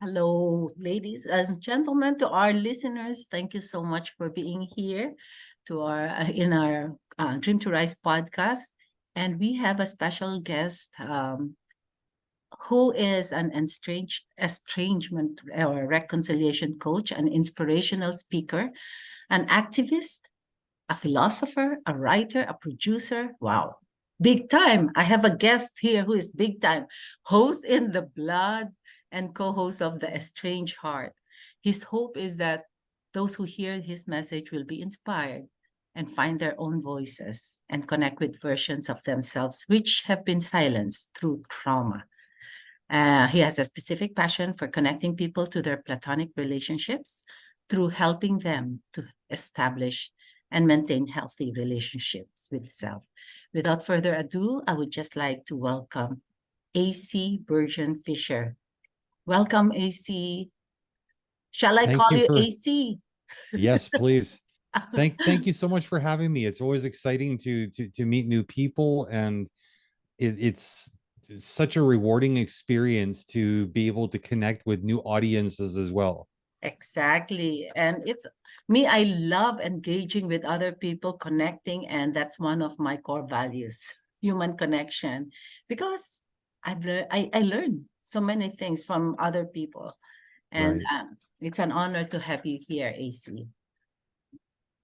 Hello, ladies and gentlemen, to our listeners. Thank you so much for being here to our in our Dream to Rise podcast. And we have a special guest who is an estrangement or reconciliation coach, an inspirational speaker, an activist, a philosopher, a writer, a producer. Wow. Big time. I have a guest here who is big time. Host in the blood and co-host of the Estranged Heart. His hope is that those who hear his message will be inspired and find their own voices and connect with versions of themselves which have been silenced through trauma. He has a specific passion for connecting people to their platonic relationships through helping them to establish and maintain healthy relationships with self. Without further ado, I would just like to welcome AC Bergen-Fischer. Welcome, AC. Shall I Thank call you you for, AC? yes, please. Thank you so much for having me. It's always exciting to meet new people, and it's such a rewarding experience to be able to connect with new audiences as well. Exactly. And it's me, I love engaging with other people, connecting, and that's one of my core values, human connection, because I learn so many things from other people. And Right. it's an honor to have you here, AC.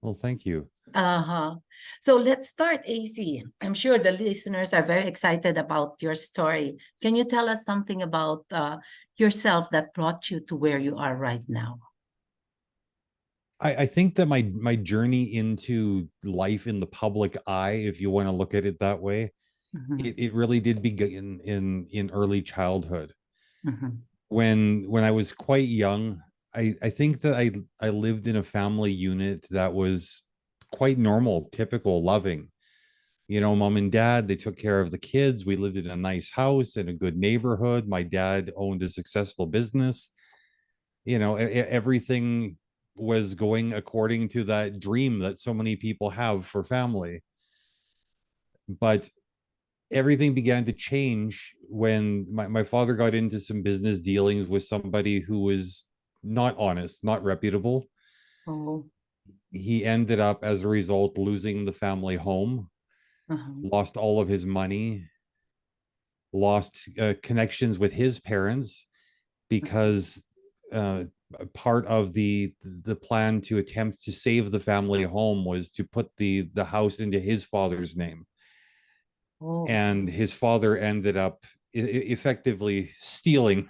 Well, thank you. Uh-huh. So let's start, AC. I'm sure the listeners are very excited about your story. Can you tell us something about yourself that brought you to where you are right now? I think that my journey into life in the public eye, if you want to look at it that way, Mhm, it really did begin in early childhood. mhm. When I was quite young, I think that I lived in a family unit that was quite normal, typical, loving. You know, mom and dad, they took care of the kids. We lived in a nice house in a good neighborhood. My dad owned a successful business. You know, everything was going according to that dream that so many people have for family. But everything began to change when my father got into some business dealings with somebody who was not honest, not reputable. Oh, He ended up, as a result, losing the family home, uh-huh. lost all of his money, lost connections with his parents because uh, part of the plan to attempt to save the family home was to put the house into his father's name, Oh, and his father ended up effectively stealing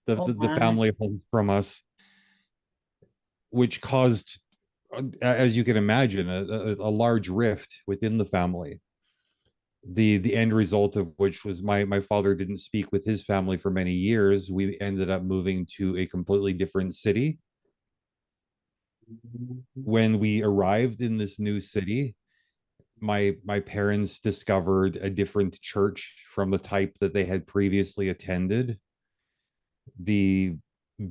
oh the my. family home from us, which caused, as you can imagine, a large rift within the family. The end result of which was my father didn't speak with his family for many years. We ended up moving to a completely different city. When we arrived in this new city, my parents discovered a different church from the type that they had previously attended. The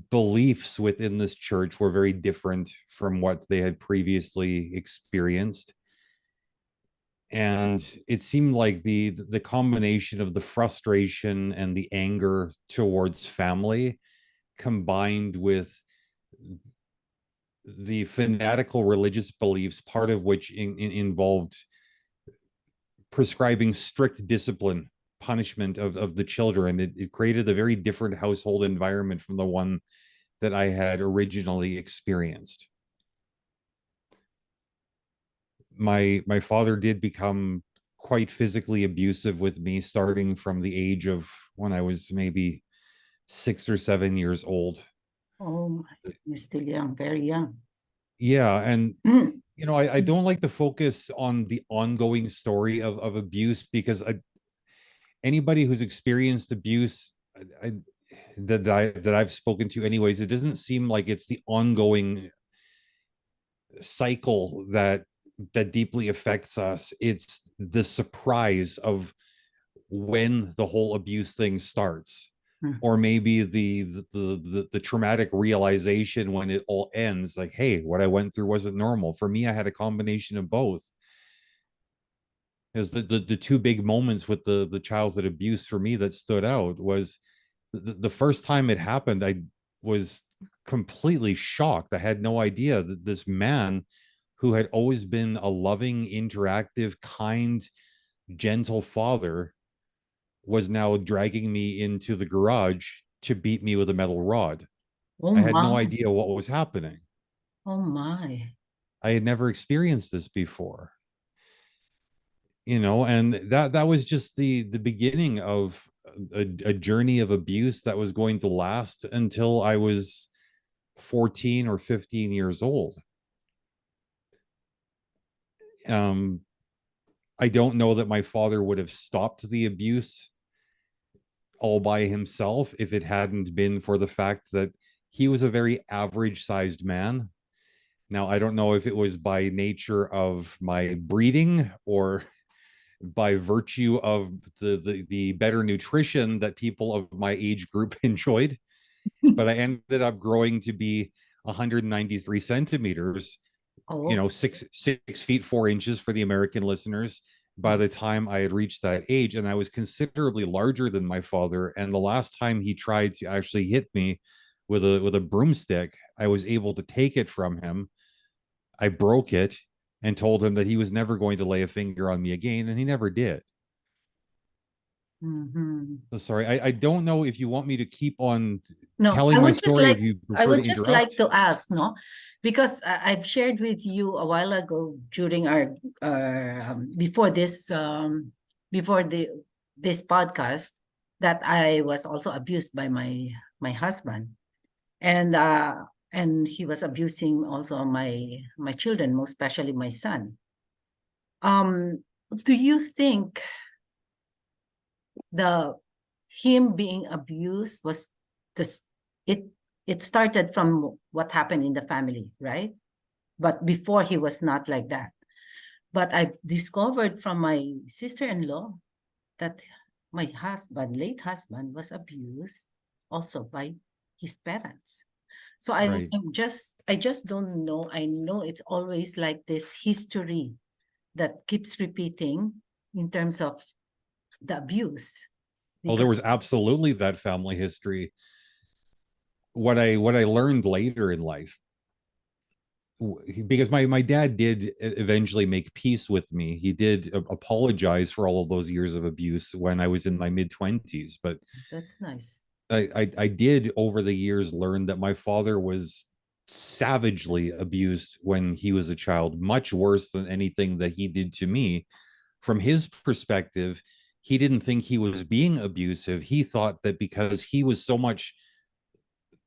beliefs within this church were very different from what they had previously experienced, and it seemed like the combination of the frustration and the anger towards family combined with the fanatical religious beliefs, part of which involved prescribing strict discipline, punishment of the children. It created a very different household environment from the one that I had originally experienced. My father did become quite physically abusive with me, starting from the age of when I was maybe 6 or 7 years old. Oh my. You're still young, very young. Yeah, and you know, I don't like to focus on the ongoing story of abuse, because anybody who's experienced abuse, I, that I've spoken to, anyways, it doesn't seem like it's the ongoing cycle that deeply affects us. It's the surprise of when the whole abuse thing starts, Mm. or maybe the traumatic realization when it all ends, like, hey, what I went through wasn't normal. For me, I had a combination of both. Because the two big moments with the childhood abuse for me that stood out was The first time it happened, I was completely shocked. I had no idea that this man who had always been a loving, interactive, kind, gentle father was now dragging me into the garage to beat me with a metal rod. Oh I had no my. idea what was happening. Oh my. I had never experienced this before, and that was just the beginning of a journey of abuse that was going to last until I was 14 or 15 years old. Um, I don't know that my father would have stopped the abuse all by himself if it hadn't been for the fact that he was a very average sized man. Now, I don't know if it was by nature of my breeding or by virtue of the better nutrition that people of my age group enjoyed, but I ended up growing to be 193 centimeters, Oh. 6 feet 4 inches for the American listeners by the time I had reached that age. And I was considerably larger than my father. And the last time he tried to actually hit me with a broomstick, I was able to take it from him. I broke it and told him that he was never going to lay a finger on me again, and he never did. Mhm. So sorry, I don't know if you want me to keep on No, telling my story or if you I prefer to would just like interrupt. to ask, no, because I've shared with you a while ago during our before this podcast that I was also abused by my husband, and he was abusing also my children, most especially my son. Do you think the him being abused was this it it started from what happened in the family, right? But before, he was not like that. But I've discovered from my sister-in-law that my husband, late husband, was abused also by his parents. So Right. I just don't know. I know it's always like this history that keeps repeating in terms of the abuse, Oh, there because was absolutely that family history. What I learned later in life, because my dad did eventually make peace with me. He did apologize for all of those years of abuse when I was in my mid 20s. But that's nice. I did over the years learn that my father was savagely abused when he was a child, much worse than anything that he did to me. From his perspective, he didn't think he was being abusive. He thought that because he was so much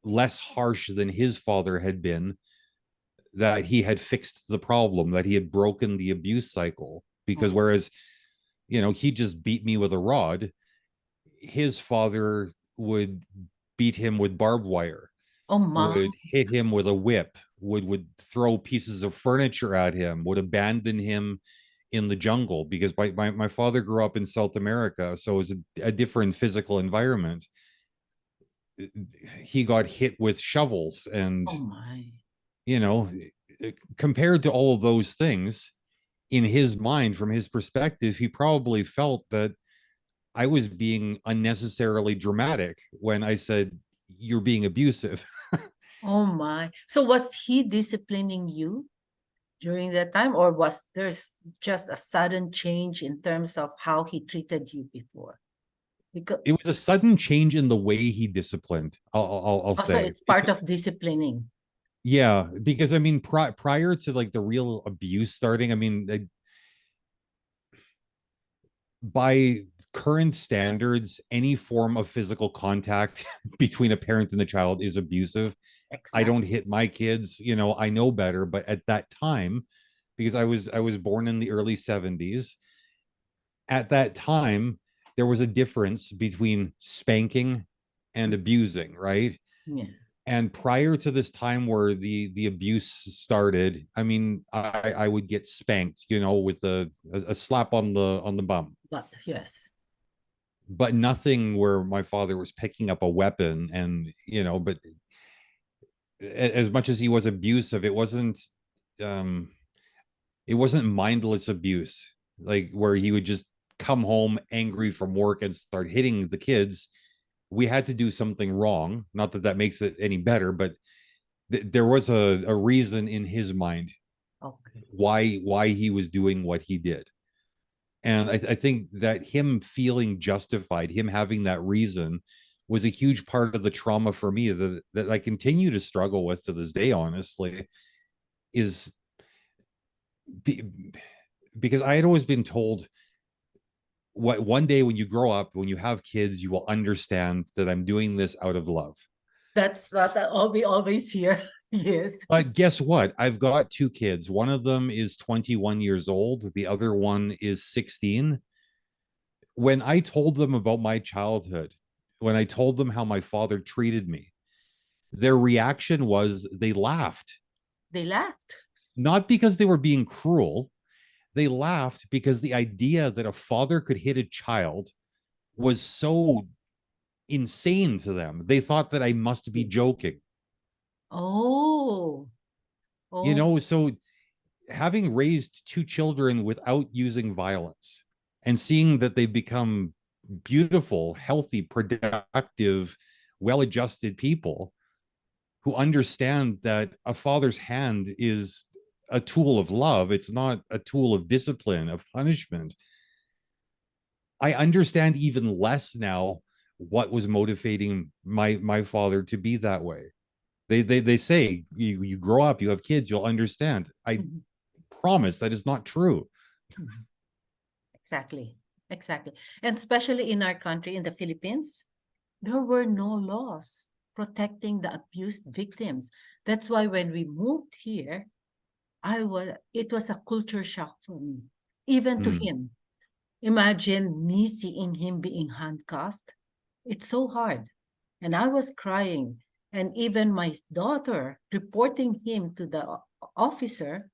less harsh than his father had been, that he had fixed the problem, that he had broken the abuse cycle. Because Oh, whereas, he just beat me with a rod, his father would beat him with barbed wire, oh my, would hit him with a whip, would throw pieces of furniture at him, would abandon him in the jungle, because my father grew up in South America, so it was a different physical environment. He got hit with shovels, and oh my. you know compared to all of those things, in his mind, from his perspective, he probably felt that I was being unnecessarily dramatic when I said, "You're being abusive." Oh my. So was he disciplining you during that time, or was there's just a sudden change in terms of how he treated you before? Because It was a sudden change in the way he disciplined. I'll also say, it's part of disciplining. yeah, because I mean, prior to like the real abuse starting, I mean, by current standards, any form of physical contact between a parent and a child is abusive. I Exactly. don't hit my kids, I know better, but at that time, because I was born in the early 70s, at that time there was a difference between spanking and abusing, right? Yeah. And prior to this time where the abuse started, I mean, I would get spanked, with a slap on the bum, But yes. but nothing where my father was picking up a weapon. And but as much as he was abusive, um it wasn't mindless abuse, like where he would just come home angry from work and start hitting the kids. we had to do something wrong. Not that that makes it any better, but there was a reason in his mind Okay. why he was doing what he did. And I think that him feeling justified, him having that reason, was a huge part of the trauma for me that I continue to struggle with to this day, honestly, is because I had always been told, what one day when you grow up, when you have kids, you will understand that I'm doing this out of love. That's what we always hear. Yes. But guess what? I've got two kids. One of them is 21 years old, the other one is 16. When I told them about my childhood, when I told them how my father treated me, their reaction was they laughed. They laughed. Not because they were being cruel, they laughed because the idea that a father could hit a child was so insane to them. They thought that I must be joking. Oh, You oh, know, so having raised two children without using violence and seeing that they become beautiful, healthy, productive, well adjusted people who understand that a father's hand is a tool of love, it's not a tool of discipline, of punishment. I understand even less now what was motivating my father to be that way. They say you grow up, you have kids, you'll understand. I mhm, promise that is not true. mhm. Exactly. Exactly. And especially in our country, in the Philippines, there were no laws protecting the abused victims. That's why when we moved here, it was a culture shock for me, even to Mm, him. Imagine me seeing him being handcuffed. It's so hard. And I was crying. And even my daughter reporting him to the officer,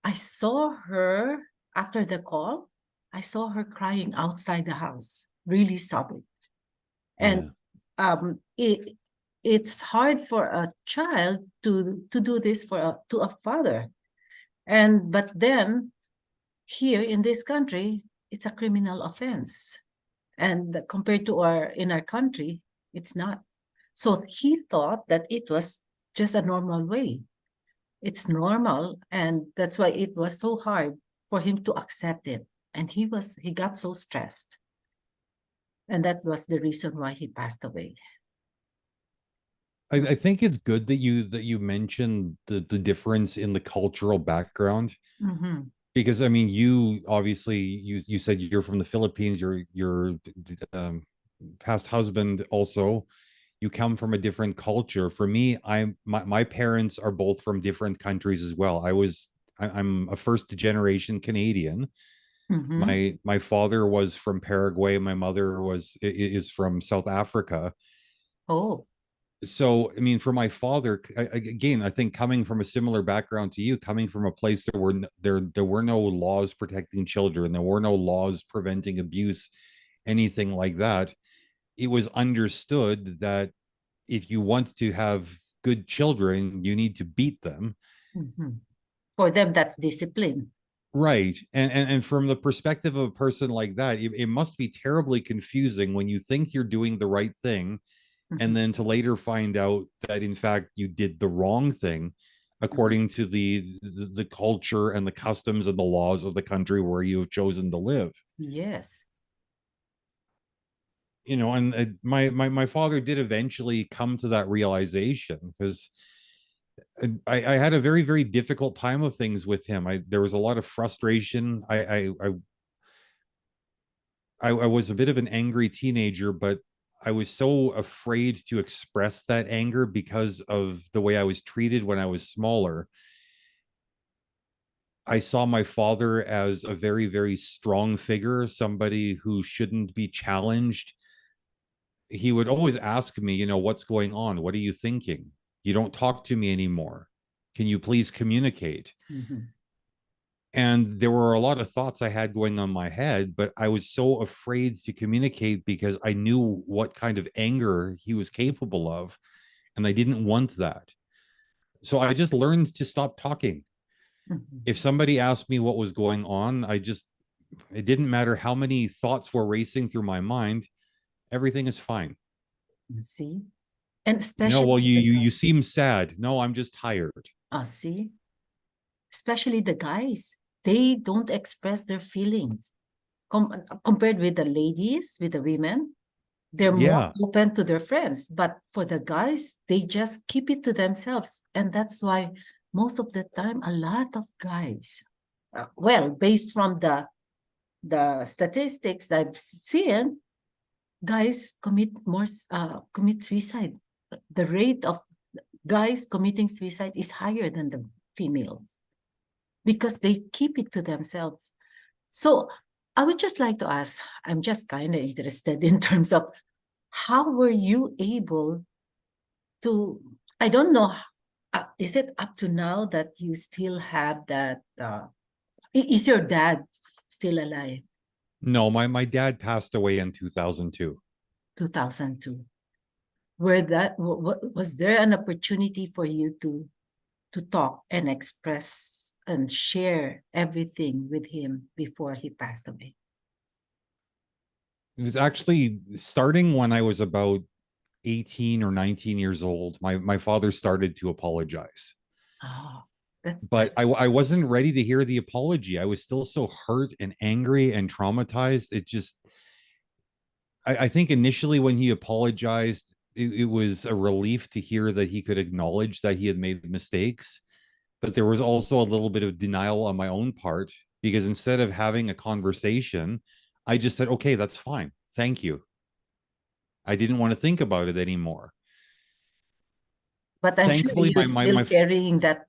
I saw her after the call. I saw her crying outside the house, really sobbing. And yeah. it's hard for a child to do this to a father. And but then here in this country, it's a criminal offense. And compared to our country, it's not. So he thought that it was just a normal way. It's normal, and that's why it was so hard for him to accept it. And he got so stressed. And that was the reason why he passed away. I think it's good that you mentioned the difference in the cultural background, Mm-hmm. because I mean, you obviously, you said you're from the Philippines, your past husband also, you come from a different culture. For me, my parents are both from different countries as well. I'm a first generation Canadian. Mm-hmm. My father was from Paraguay, my mother is from South Africa. Oh. So I mean, for my father, again, I think coming from a similar background to you, coming from a place there were no laws protecting children, there were no laws preventing abuse, anything like that. It was understood that if you want to have good children, you need to beat them. Mm-hmm. For them, that's discipline. Right. And from the perspective of a person like that, it must be terribly confusing when you think you're doing the right thing, Mm-hmm. and then to later find out that in fact you did the wrong thing Mm-hmm. according to the culture and the customs and the laws of the country where you have chosen to live. Yes. You know, and my father did eventually come to that realization, because I had a very very difficult time of things with him. There was a lot of frustration. I was a bit of an angry teenager, but I was so afraid to express that anger because of the way I was treated when I was smaller. I saw my father as a very, very strong figure, somebody who shouldn't be challenged. He would always ask me, you know, what's going on? What are you thinking? You don't talk to me anymore. Can you please communicate? Mm-hmm. And there were a lot of thoughts I had going on my head, but I was so afraid to communicate because I knew what kind of anger he was capable of, and I didn't want that. So I just learned to stop talking. If Mm-hmm. somebody asked me what was going on, it didn't matter how many thoughts were racing through my mind, everything is fine. See, and Well, especially you seem sad. No, I'm just tired. see, especially the guys, they don't express their feelings. Compared with the ladies, with the women, they're more Yeah. open to their friends. But for the guys, they just keep it to themselves. And that's why most of the time, a lot of guys, well, based from the statistics I've seen, guys commit suicide. The rate of guys committing suicide is higher than the females because they keep it to themselves. So I would just like to ask, I'm just kind of interested in terms of how were you able to, I don't know, is it up to now that you still have that? Is your dad still alive? No, my dad passed away in 2002. 2002. Were that, was there an opportunity for you to talk and express and share everything with him before he passed away? It was actually starting when I was about 18 or 19 years old. My father started to apologize. Oh, that's But I wasn't ready to hear the apology. I was still so hurt and angry and traumatized. It just, I think initially when he apologized, it was a relief to hear that he could acknowledge that he had made mistakes. But there was also a little bit of denial on my own part because instead of having a conversation, I just said, okay, that's fine. Thank you. I didn't want to think about it anymore. but I'm sure Thankfully, you're still carrying that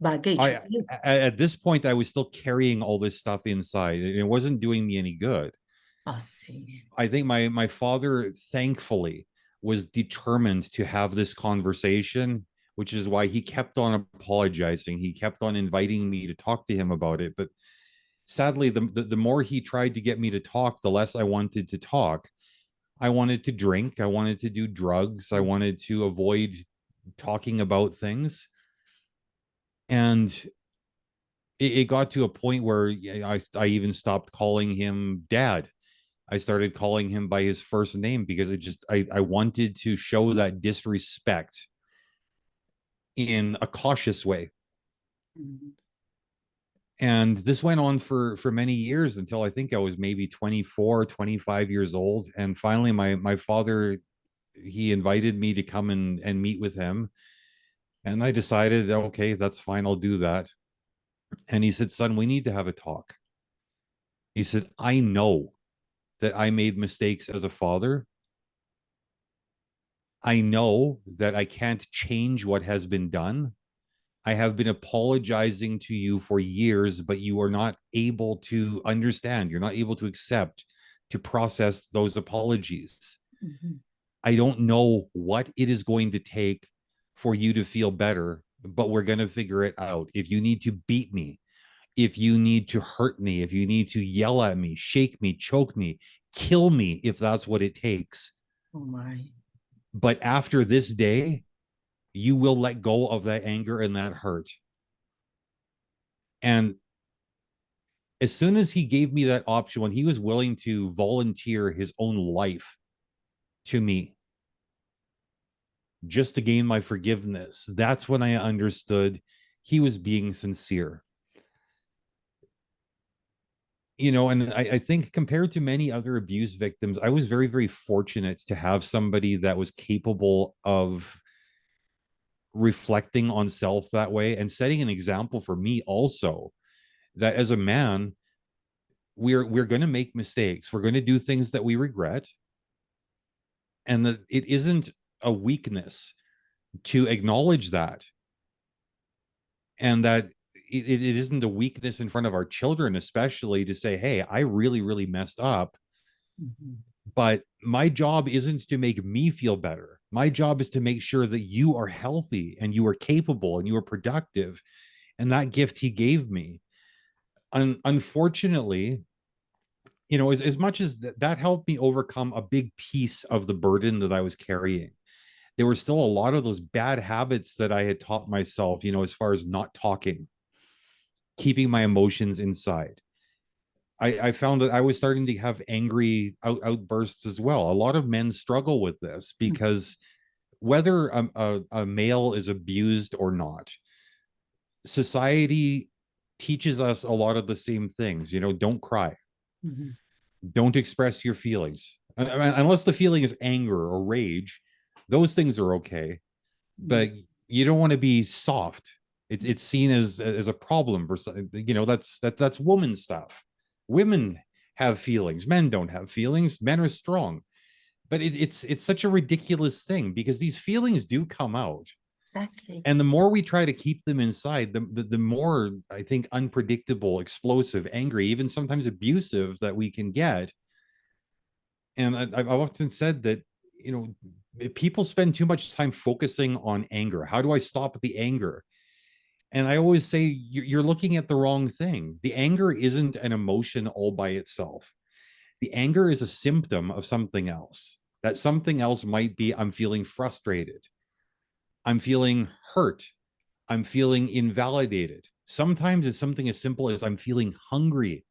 baggage with I you. at this point I was still carrying all this stuff inside, and it wasn't doing me any good. I see. I think my father, thankfully, was determined to have this conversation, which is why he kept on apologizing. He kept on inviting me to talk to him about it. But sadly, the more he tried to get me to talk, the less I wanted to talk. I wanted to drink. I wanted to do drugs. I wanted to avoid talking about things. And it got to a point where I even stopped calling him dad. I started calling him by his first name because I wanted to show that disrespect in a cautious way. Mhm. And this went on for many years until I think I was maybe 24, 25 years old. And finally my father, he invited me to come and meet with him. And I decided, okay, that's fine, I'll do that. And he said, son, we need to have a talk. He said, I know that I made mistakes as a father. I know that I can't change what has been done. I have been apologizing to you for years, but you are not able to understand. You're not able to accept, to process those apologies. Mhm. I don't know what it is going to take for you to feel better, but we're going to figure it out. If you need to beat me, if you need to hurt me, if you need to yell at me, shake me, choke me, kill me, if that's what it takes. Oh my. But after this day, you will let go of that anger and that hurt. And as soon as he gave me that option, when he was willing to volunteer his own life to me just to gain my forgiveness, that's when I understood he was being sincere. And I think compared to many other abuse victims, I was very, very fortunate to have somebody that was capable of reflecting on self that way and setting an example for me also, that as a man, we're going to make mistakes, we're going to do things that we regret, and that it isn't a weakness to acknowledge that, and that it isn't a weakness in front of our children, especially, to say, hey, I really, really messed up, Mhm. but my job isn't to make me feel better. My job is to make sure that you are healthy and you are capable and you are productive. And that gift he gave me, unfortunately, as much as that helped me overcome a big piece of the burden that I was carrying, there were still a lot of those bad habits that I had taught myself, as far as not talking, keeping my emotions inside. I found that I was starting to have angry outbursts as well. A lot of men struggle with this because whether a male is abused or not, society teaches us a lot of the same things. You know, don't cry, Mhm. don't express your feelings. Unless the feeling is anger or rage, those things are okay. Mm. But you don't want to be soft. It's seen as a problem for you know, that's woman stuff. Women have feelings. Men don't have feelings. Men are strong. But it's such a ridiculous thing because these feelings do come out. Exactly. And the more we try to keep them inside, the more I think unpredictable, explosive, angry, even sometimes abusive that we can get. And I've often said that, you know, people spend too much time focusing on anger. How do I stop the anger? And I always say you're looking at the wrong thing. The anger isn't an emotion all by itself. The anger is a symptom of something else. That something else might be I'm feeling frustrated. I'm feeling hurt. I'm feeling invalidated. Sometimes it's something as simple as I'm feeling hungry.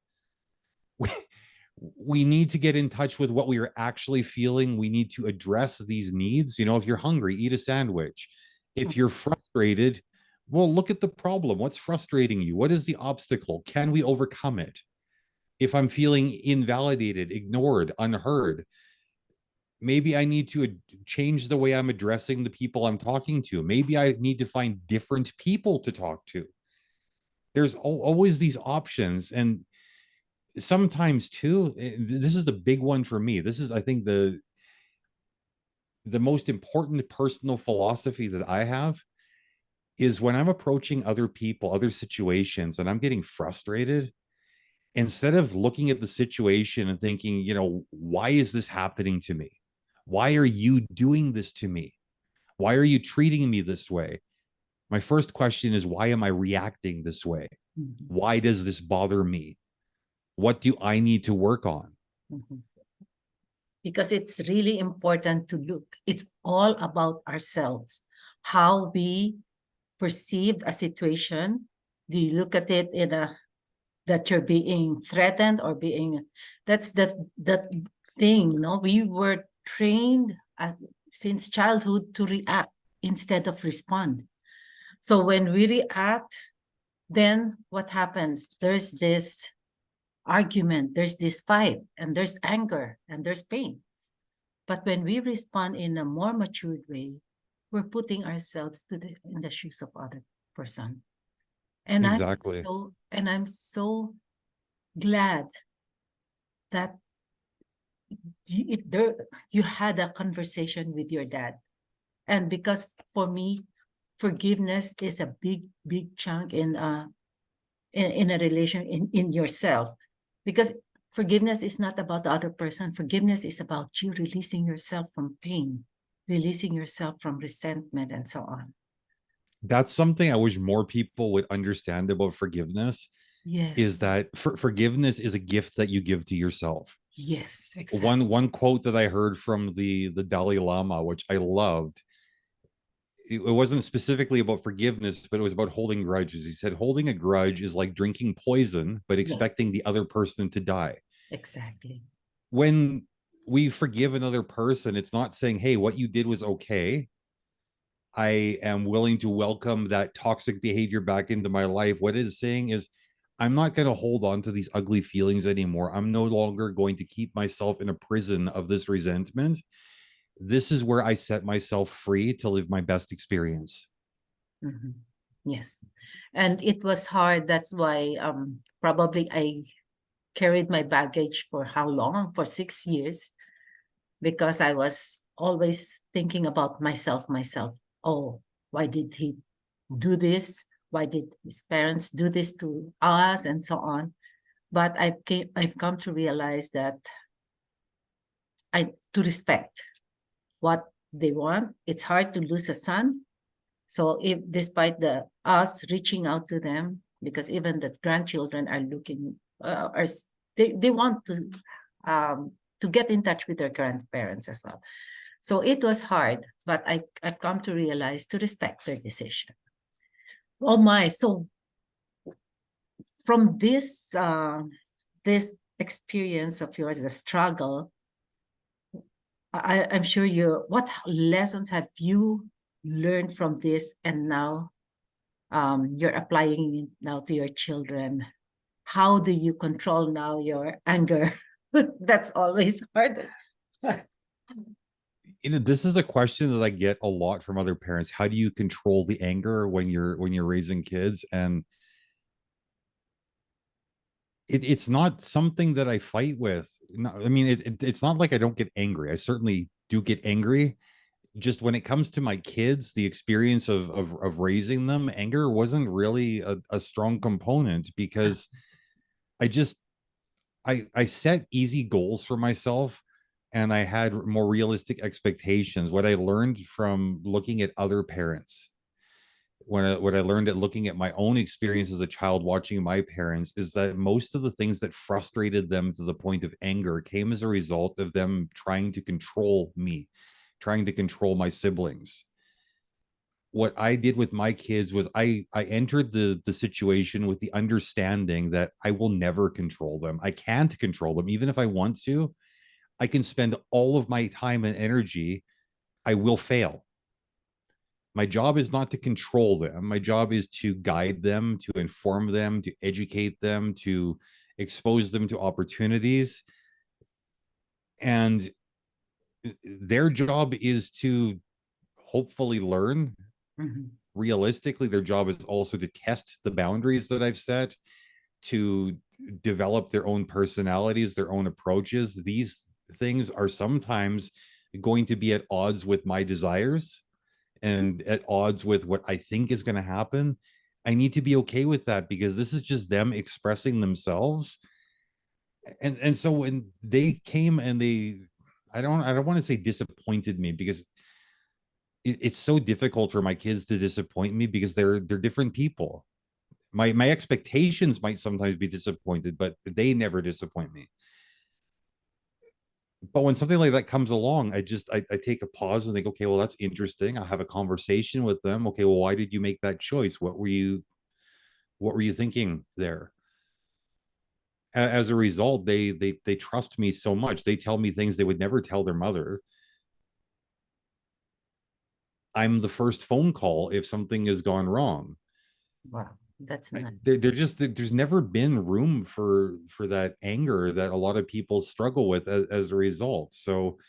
We need to get in touch with what we are actually feeling. We need to address these needs. You know, if you're hungry, eat a sandwich. If you're frustrated, well, look at the problem. What's frustrating you? What is the obstacle? Can we overcome it? If I'm feeling invalidated, ignored, unheard, maybe I need to change the way I'm addressing the people I'm talking to. Maybe I need to find different people to talk to. There's always these options. And sometimes too, this is the big one for me. This is, I think, the most important personal philosophy that I have is when I'm approaching other people, other situations, and I'm getting frustrated, instead of looking at the situation and thinking, you know, why is this happening to me? Why are you doing this to me? Why are you treating me this way? My first question is, why am I reacting this way? Mhm. Why does this bother me? What do I need to work on? Mhm. Because it's really important to look. It's all about ourselves, how we perceive a situation. Do you look at it in a that you're being threatened or being that's that thing, no? We were trained since childhood to react instead of respond. So when we react, then what happens? There's this argument, there's this fight, and there's anger, and there's pain. But when we respond in a more matured way, we're putting ourselves in the shoes of other person. And Exactly. I'm so glad that you had a conversation with your dad. And because for me, forgiveness is a big chunk in a relation in yourself. Because forgiveness is not about the other person. Forgiveness is about you releasing yourself from pain, releasing yourself from resentment, and so on. That's something I wish more people would understand about forgiveness, Yes, is that forgiveness is a gift that you give to yourself. yes, exactly. One quote that I heard from the Dalai Lama, which I loved, it wasn't specifically about forgiveness, but it was about holding grudges. He said, holding a grudge is like drinking poison, but Yeah, expecting the other person to die. exactly. When we forgive another person, it's not saying, hey, what you did was okay. I am willing to welcome that toxic behavior back into my life. What it is saying is, I'm not going to hold on to these ugly feelings anymore. I'm no longer going to keep myself in a prison of this resentment. This is where I set myself free to live my best experience. Mhm. Yes. And it was hard. That's why probably I carried my baggage for how long? For 6 years, because I was always thinking about myself. Oh, why did he do this? Why did his parents do this to us, and so on? But I've come to realize that I to respect what they want. It's hard to lose a son. So if despite the us reaching out to them, because even the grandchildren are looking they want to get in touch with their grandparents as well. So it was hard, but I've come to realize to respect their decision. Oh my! So from this this experience of yours, the struggle, I'm sure what lessons have you learned from this, and now you're applying it now to your children? How do you control now your anger? That's always hard. This is a question that I get a lot from other parents. How do you control the anger when you're raising kids? And it's not something that I fight with. No, I mean, it's not like I don't get angry. I certainly do get angry. Just when it comes to my kids, the experience of raising them, anger wasn't really a strong component, because I just I set easy goals for myself, and I had more realistic expectations. What I learned from looking at other parents, what I learned at looking at my own experience as a child watching my parents, is that most of the things that frustrated them to the point of anger came as a result of them trying to control me, trying to control my siblings. What I did with my kids was I entered the situation with the understanding that I will never control them. I can't control them. Even if I want to, I can spend all of my time and energy, I will fail. My job is not to control them. My job is to guide them, to inform them, to educate them, to expose them to opportunities. And their job is to hopefully learn. Mhm. Realistically, their job is also to test the boundaries that I've set, to develop their own personalities, their own approaches. These things are sometimes going to be at odds with my desires and at odds with what I think is going to happen. I need to be okay with that, because this is just them expressing themselves. And so when they came and I don't want to say disappointed me, because it's so difficult for my kids to disappoint me, because they're different people. My expectations might sometimes be disappointed, but they never disappoint me. But when something like that comes along, I take a pause and think, okay, well, that's interesting. I'll have a conversation with them. Okay, well, why did you make that choice? What were you thinking there? As a result, they trust me so much. They tell me things they would never tell their mother. I'm the first phone call if something has gone wrong. Wow, that's nice. There's never been room for that anger that a lot of people struggle with as a result. So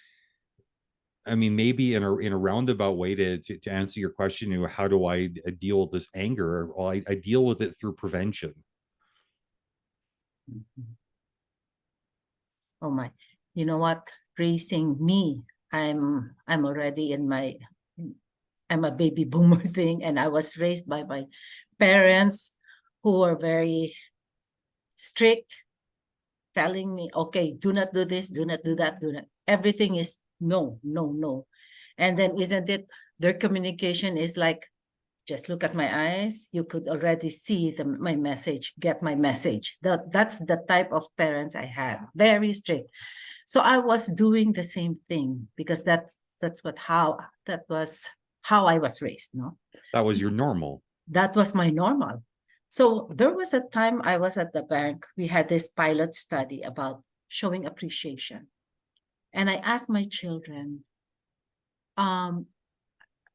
I mean, maybe in a roundabout way to answer your question, how do I deal with this anger? Well, I deal with it through prevention. Mhm. Oh my, you know what? Raising me, I'm already I'm a baby boomer thing, and I was raised by my parents who are very strict, telling me, okay, do not do this, do not do that, do not. Everything is no, no, no. And then isn't it their communication is like, just look at my eyes, you could already see my message, get my message. That's the type of parents I had, very strict. So I was doing the same thing, because that was how I was raised, no? That So was your normal. that was my normal. So there was a time I was at the bank. We had this pilot study about showing appreciation. And I asked my children, um,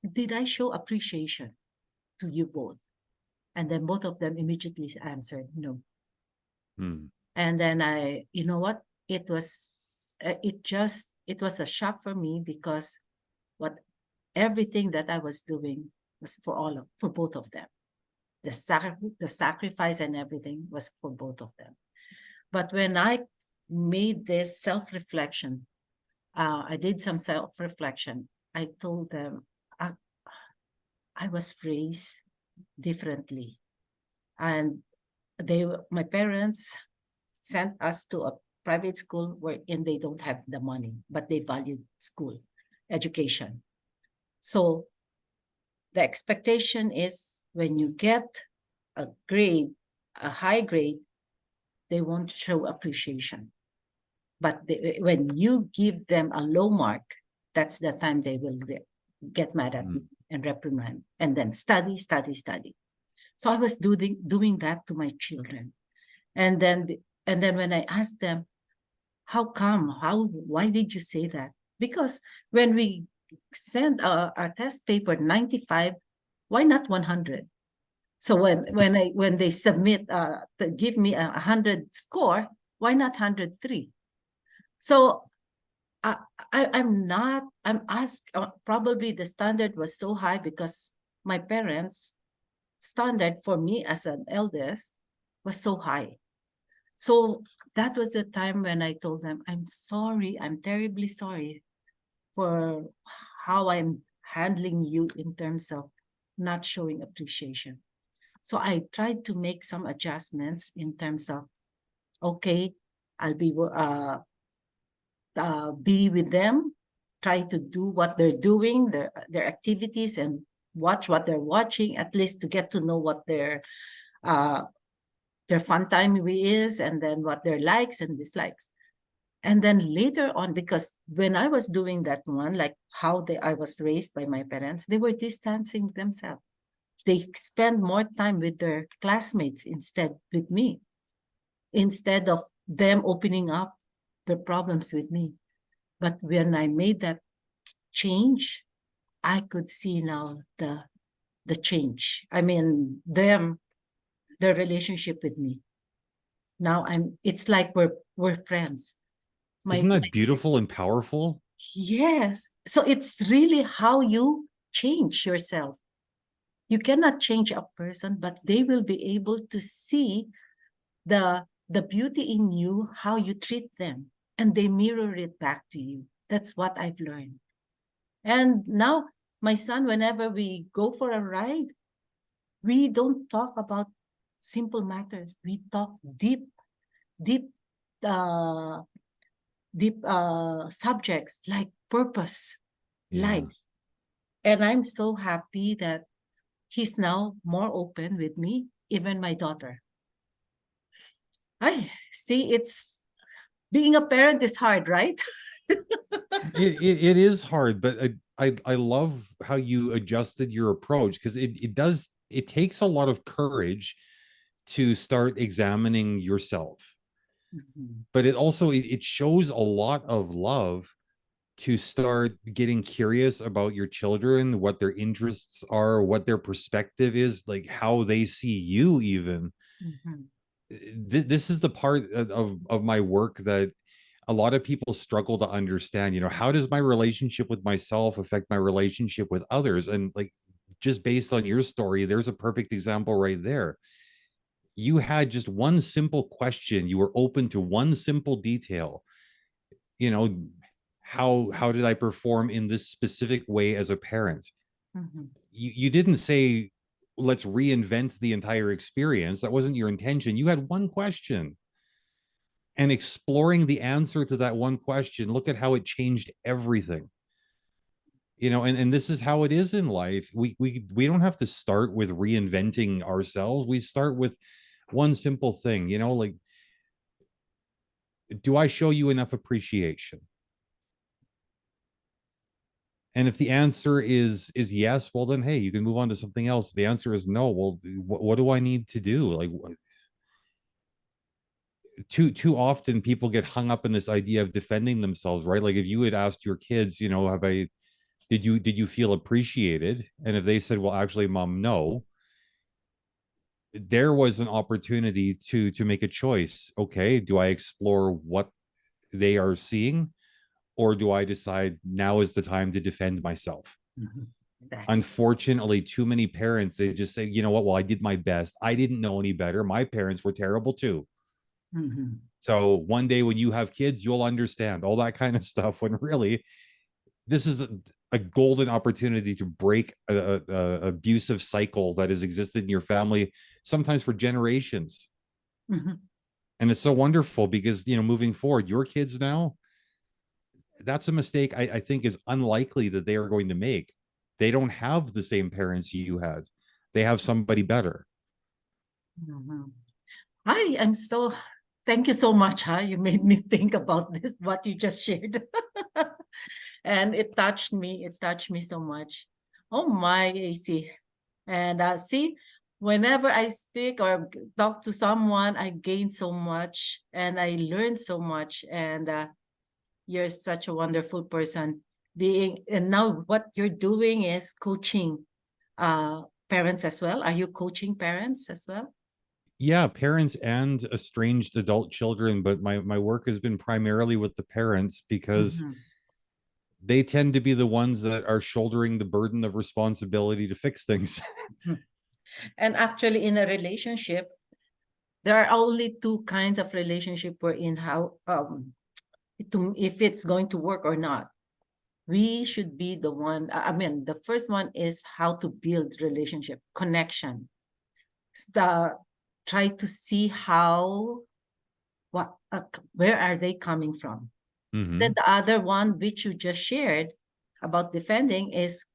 did I show appreciation to you both? And then both of them immediately answered no. Hmm. And then you know what? It was a shock for me, because what everything that I was doing was for both of them. The sacrifice and everything was for both of them. But when I made this self-reflection, I did some self-reflection. I told them I was raised differently, and my parents sent us to a private school wherein they don't have the money, but they valued school education. So the expectation is when you get a grade, a high grade, they won't show appreciation. But when you give them a low mark, that's the time they will get mad at me Hmm. and reprimand, and then study, study, study. So I was doing that to my children. And then And then when I asked them, how come? Why did you say that? Because when we send our test paper 95, why not 100? So when they submit to give me a 100 score, why not 103? So I'm asked, probably the standard was so high because my parents' standard for me as an eldest was so high. So that was the time when I told them, I'm sorry, I'm terribly sorry for how I'm handling you in terms of not showing appreciation. So I tried to make some adjustments in terms of, okay, I'll be with them, try to do what they're doing, their activities, and watch what they're watching, at least to get to know what uh, their fun time is, and then what their likes and dislikes. And then later on, because when I was doing that one, like how I was raised by my parents, they were distancing themselves. They spend more time with their classmates instead with me, instead of them opening up their problems with me. But when I made that change, I could see now the change. I mean, their relationship with me. Now it's like we're friends. Isn't My that beautiful and powerful? Yes. So it's really how you change yourself. You cannot change a person, but they will be able to see the beauty in you, how you treat them, and they mirror it back to you. That's what I've learned. And now my son, whenever we go for a ride, we don't talk about simple matters. We talk deep, uh, deep subjects like purpose, Yeah. life. And I'm so happy that he's now more open with me, even my daughter. I see it's being a parent is hard, right? It is hard, but I love how you adjusted your approach, because it takes a lot of courage to start examining yourself, Mhm. but it shows a lot of love to start getting curious about your children, what their interests are, what their perspective is, like how they see you even. Mhm. This is the part of my work that a lot of people struggle to understand. How does my relationship with myself affect my relationship with others? And like, just based on your story, there's a perfect example right there. You had just one simple question, you were open to one simple detail. you know how did I perform in this specific way as a parent? Mhm. You didn't say, let's reinvent the entire experience. That wasn't your intention. You had one question, and exploring the answer to that one question, look at how it changed everything. And this is how it is in life. We don't have to start with reinventing ourselves. We start with one simple thing, like, do I show you enough appreciation? And if the answer is yes, well then, hey, you can move on to something else. If the answer is no, well, what do I need to do? Like, too often people get hung up in this idea of defending themselves, right? Like, if you had asked your kids, have I did you feel appreciated? And if they said, well, actually, mom, no, there was an opportunity to make a choice. Okay, do I explore what they are seeing, or do I decide now is the time to defend myself? Mhm. Exactly. Unfortunately, too many parents, they just say, you know what, well, I did my best, I didn't know any better, my parents were terrible too. Mhm. So one day when you have kids, you'll understand all that kind of stuff, when really this is a golden opportunity to break a abusive cycle that has existed in your family, sometimes for generations. Mhm. And it's so wonderful because, moving forward, your kids now, that's a mistake I think is unlikely that they are going to make. They don't have the same parents you had. They have somebody better. Mhm. Hi, I'm so thank you so much, huh? You made me think about this, what you just shared. And it touched me. It touched me so much. Oh my, AC. And see, whenever I speak or talk to someone, I gain so much and I learn so much. And you're such a wonderful person being, and now what you're doing is coaching parents as well. Are you coaching parents as well? Yeah, parents and estranged adult children, but my work has been primarily with the parents because Mhm. they tend to be the ones that are shouldering the burden of responsibility to fix things. And actually, in a relationship, there are only two kinds of relationship we're in. How if it's going to work or not. We should be the one. I mean, the first one is how to build relationship connection. The try to see how what where are they coming from. Then Hmm. the other one, which you just shared about defending, is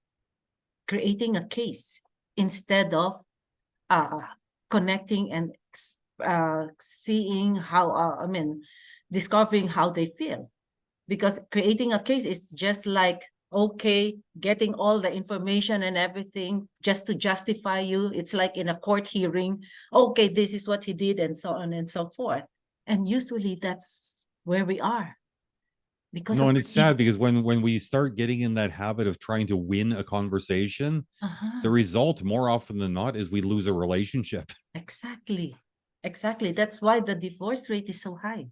creating a case instead of uh, connecting and seeing how, I mean, discovering how they feel. Because creating a case is just like, okay, getting all the information and everything just to justify you. It's like in a court hearing, okay, this is what he did, and so on and so forth. And usually that's where we are because No, of and the it's deep. sad because when we start getting in that habit of trying to win a conversation, the Uh-huh. result more often than not is we lose a relationship. Exactly. Exactly. That's why the divorce rate is so high.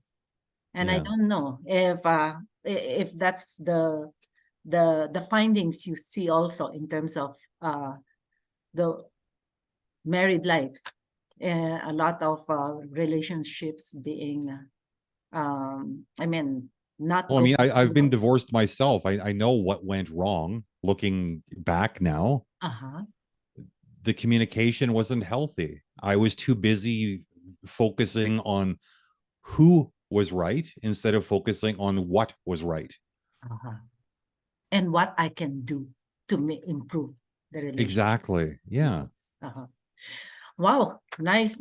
And I Yeah. don't know if that's the findings you see also in terms of the married life. A lot of relationships being, I mean, not Well, I mean, going I've been well. divorced myself. I know what went wrong looking back now. Uh-huh. The communication wasn't healthy. I was too busy focusing on who was right instead of focusing on what was right. Uh-huh. And what I can do to improve the relationship. Exactly. Yeah. Yes. Uh-huh. Wow, nice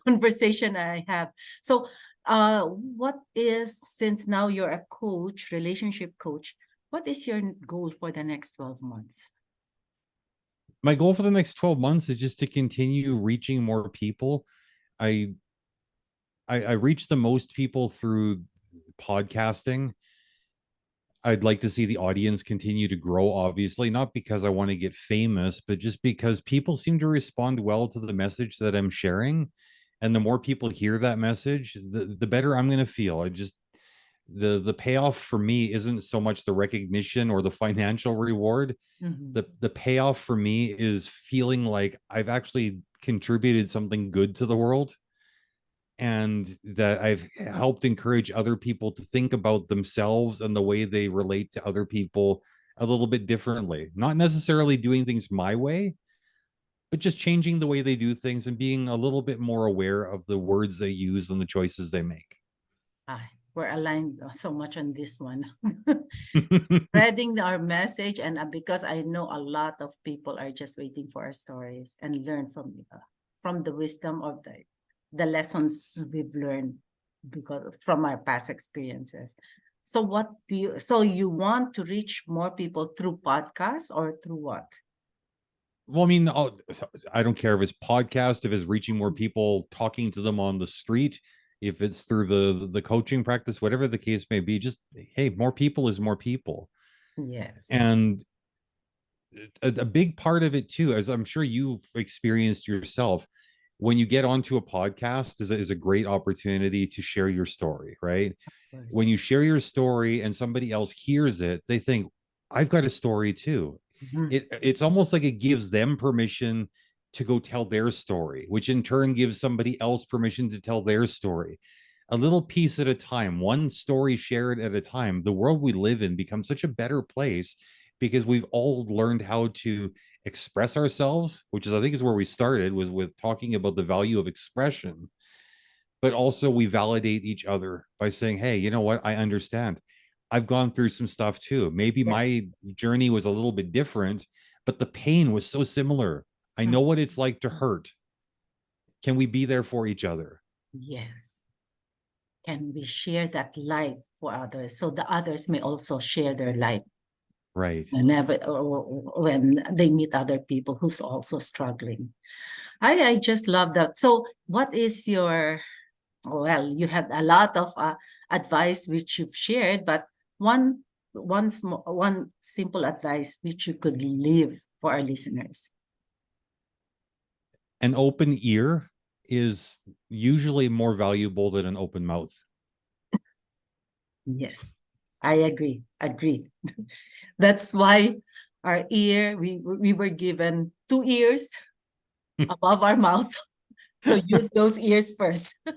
conversation I have. So, what is, since now you're a coach, relationship coach, what is your goal for the next 12 months? My goal for the next 12 months is just to continue reaching more people. I I reach the most people through podcasting. I'd like to see the audience continue to grow, obviously, not because I want to get famous, but just because people seem to respond well to the message that I'm sharing. And the more people hear that message, the better I'm going to feel. I just, the payoff for me isn't so much the recognition or the financial reward. Mhm. The payoff for me is feeling like I've actually contributed something good to the world, and that I've helped encourage other people to think about themselves and the way they relate to other people a little bit differently. Not necessarily doing things my way, but just changing the way they do things and being a little bit more aware of the words they use and the choices they make. We're aligned so much on this one. Spreading our message, and because I know a lot of people are just waiting for our stories and learn from the wisdom of the lessons we've learned because from our past experiences. So what do you, so you want to reach more people through podcasts or through what? Well, I mean, I don't care if it's podcast, if it's reaching more people, talking to them on the street, if it's through the coaching practice, whatever the case may be. Just hey, more people is more people. Yes. And a big part of it too, as I'm sure you've experienced yourself, when you get onto a podcast is a great opportunity to share your story, right? When Yes. you share your story and somebody else hears it, they think, I've got a story too. Mhm. It's almost like it gives them permission to go tell their story, which in turn gives somebody else permission to tell their story. A little piece at a time, one story shared at a time, the world we live in becomes such a better place because we've all learned how to express ourselves, which is, I think, is where we started, was with talking about the value of expression. But also we validate each other by saying, hey, you know what, I understand, I've gone through some stuff too. Maybe Yes. my journey was a little bit different, but the pain was so similar. I know Mm. what it's like to hurt. Can we be there for each other? Yes. Can we share that light for others so the others may also share their light? Right. whenever or when they meet other people who's also struggling. I just love that. So what is your, well, you had a lot of advice which you've shared, but one one simple advice which you could leave for our listeners. An open ear is usually more valuable than an open mouth. Yes, I agree. Agree. That's why our ear, we were given two ears above our mouth. So use those ears first. And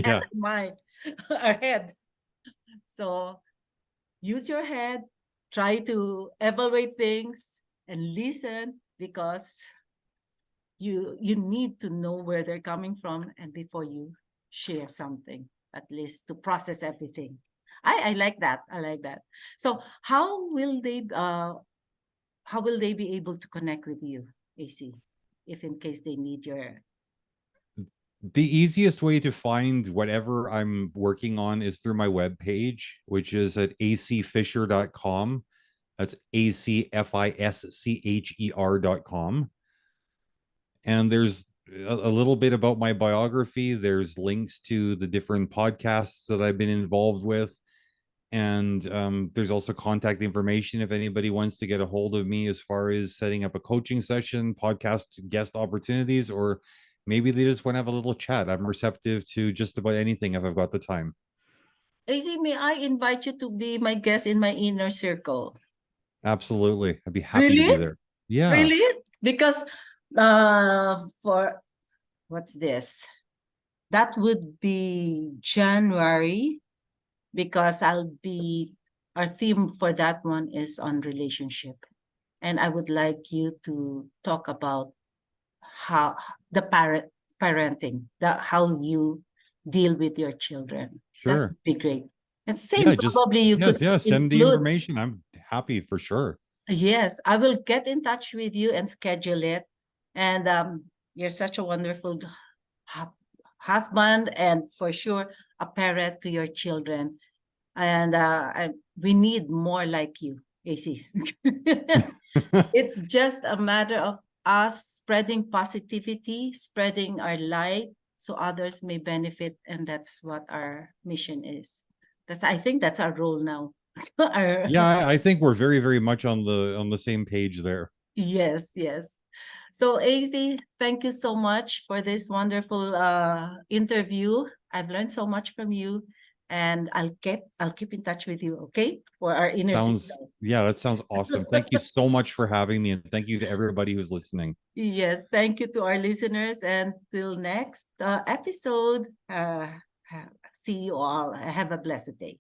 Yeah. mind, our head. So use your head, try to evaluate things and listen, because you need to know where they're coming from and before you share something, at least to process everything. I like that. I like that. So how will they be able to connect with you, AC, if in case they need your. The easiest way to find whatever I'm working on is through my webpage, which is at acfisher.com. That's acfischer.com. And there's a little bit about my biography. There's links to the different podcasts that I've been involved with. And there's also contact information if anybody wants to get a hold of me as far as setting up a coaching session, podcast guest opportunities, or maybe they just want to have a little chat. I'm receptive to just about anything if I've got the time. AC, may I invite you to be my guest in my inner circle? Absolutely. I'd be happy to Really? be there. Yeah, Really? Because for what's this? That would be January, because our theme for that one is on relationship. And I would like you to talk about how the parenting, how you deal with your children. That sure. would be great. And same, Yeah, just probably you yes, could yeah, send the include. information. I'm happy for sure. Yes, I will get in touch with you and schedule it. And you're such a wonderful hu- husband, and for sure a parent to your children. And we need more like you, AC. It's just a matter of us spreading positivity, spreading our light so others may benefit, and that's what our mission is. I think that's our role now. Yeah, I think we're very, very much on the same page there. Yes, yes. So AC, thank you so much for this wonderful interview. I've learned so much from you, and I'll keep in touch with you, okay? For our inner Sounds, circle. yeah, that sounds awesome. Thank you so much for having me, and thank you to everybody who's listening. Yes, thank you to our listeners, and till next episode. See you all. Have a blessed day.